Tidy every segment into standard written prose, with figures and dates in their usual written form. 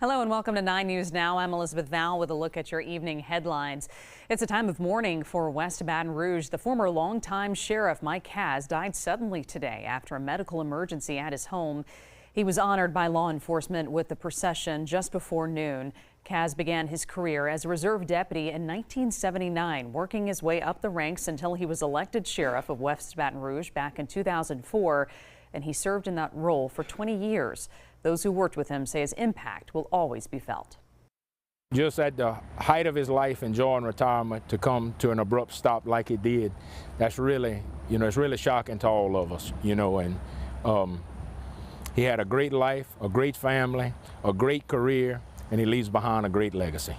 Hello and welcome to 9 News Now. I'm Elizabeth Val with a look at your evening headlines. It's a time of mourning for West Baton Rouge. The former longtime sheriff Mike Kaz died suddenly today after a medical emergency at his home. He was honored by law enforcement with the procession just before noon. Kaz began his career as a reserve deputy in 1979, working his way up the ranks until he was elected sheriff of West Baton Rouge back in 2004, and he served in that role for 20 years. Those who worked with him say his impact will always be felt. Just at the height of his life, enjoying retirement, to come to an abrupt stop like it did, that's really, it's really shocking to all of us, and he had a great life, a great family, a great career, and he leaves behind a great legacy.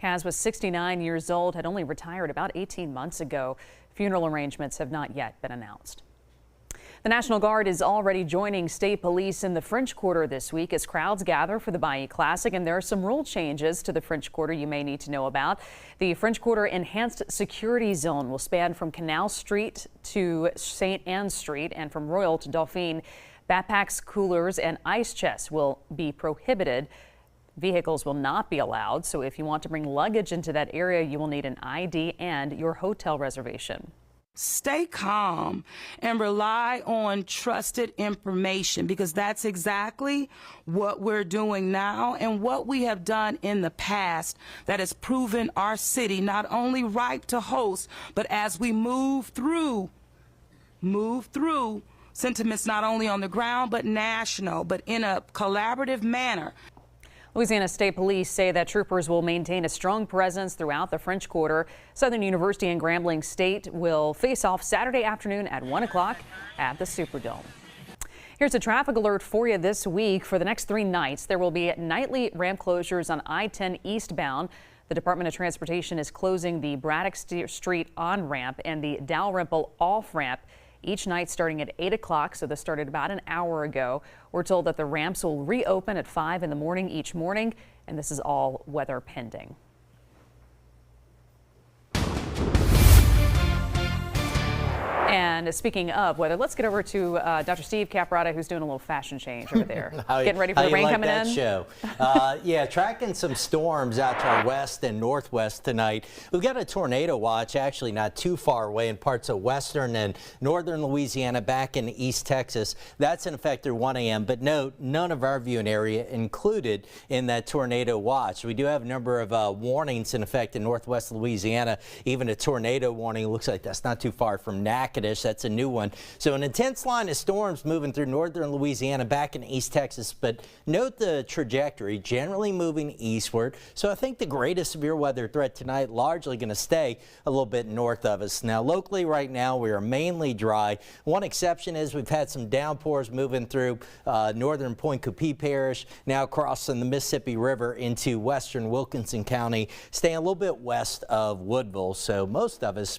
Kaz was 69 years old, had only retired about 18 months ago. Funeral arrangements have not yet been announced. The National Guard is already joining state police in the French Quarter this week as crowds gather for the Bayou Classic, and there are some rule changes to the French Quarter you may need to know about. The French Quarter Enhanced Security Zone will span from Canal Street to St. Anne Street and from Royal to Dauphine. Backpacks, coolers, and ice chests will be prohibited. Vehicles will not be allowed, so if you want to bring luggage into that area, you will need an ID and your hotel reservation. Stay calm and rely on trusted information, because that's exactly what we're doing now and what we have done in the past that has proven our city not only ripe to host, but as we move through sentiments not only on the ground but national, but in a collaborative manner. Louisiana State Police say that troopers will maintain a strong presence throughout the French Quarter. Southern University and Grambling State will face off Saturday afternoon at 1 o'clock at the Superdome. Here's a traffic alert for you this week. For the next 3 nights, there will be nightly ramp closures on I-10 eastbound. The Department of Transportation is closing the Braddock Street on-ramp and the Dalrymple off-ramp each night starting at 8 o'clock, so this started about an hour ago. We're told that the ramps will reopen at 5 in the morning each morning, and this is all weather pending. And speaking of weather, let's get over to Dr. Steve Caparata, who's doing a little fashion change over there. Getting ready for the rain coming in. Show. Yeah, tracking some storms out to our west and northwest tonight. We've got a tornado watch actually not too far away in parts of western and northern Louisiana, back in East Texas. That's in effect through 1 a.m. But note, none of our viewing area included in that tornado watch. We do have a number of warnings in effect in northwest Louisiana. Even a tornado warning. Looks like that's not too far from Natchitoches. That's a new one. So an intense line of storms moving through northern Louisiana, back in East Texas. But note the trajectory, generally moving eastward. So I think the greatest severe weather threat tonight largely going to stay a little bit north of us. Now locally right now we are mainly dry. One exception is we've had some downpours moving through northern Point Coupee Parish, now crossing the Mississippi River into western Wilkinson County, staying a little bit west of Woodville. So most of us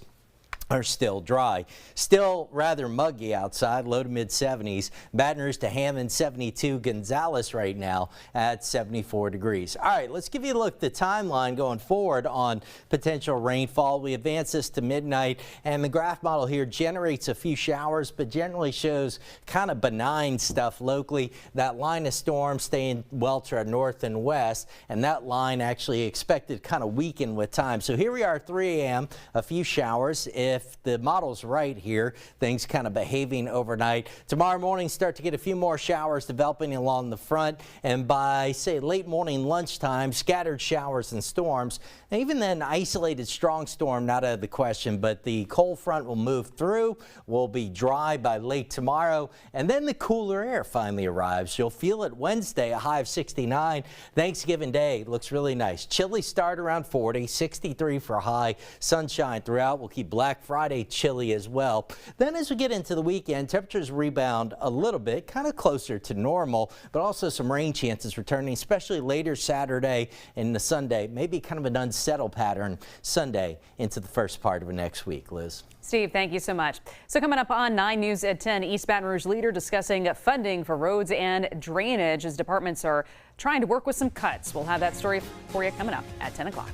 are still dry. Still rather muggy outside, low to mid 70s. Baton Rouge to Hammond 72, Gonzales right now at 74 degrees. All right, let's give you a look at the timeline going forward on potential rainfall. We advance this to midnight, and the graph model here generates a few showers, but generally shows kind of benign stuff locally. That line of storms staying well to our north and west, and that line actually expected kind of weaken with time. So here we are, 3 a.m., a few showers. If the model's right here, things kind of behaving overnight. Tomorrow morning, start to get a few more showers developing along the front, and by, say, late morning, lunchtime, scattered showers and storms. And even then, isolated strong storm not out of the question, but the cold front will move through. Will be dry by late tomorrow, and then the cooler air finally arrives. You'll feel it Wednesday, a high of 69. Thanksgiving Day looks really nice. Chilly start around 40, 63 for a high. Sunshine throughout. We'll keep Black Friday chilly as well. Then as we get into the weekend, temperatures rebound a little bit, kind of closer to normal, but also some rain chances returning, especially later Saturday and the Sunday. Maybe kind of an unsettled pattern Sunday into the first part of the next week. Liz. Steve, thank you so much. So coming up on 9 News at 10, East Baton Rouge leader discussing funding for roads and drainage as departments are trying to work with some cuts. We'll have that story for you coming up at 10 o'clock.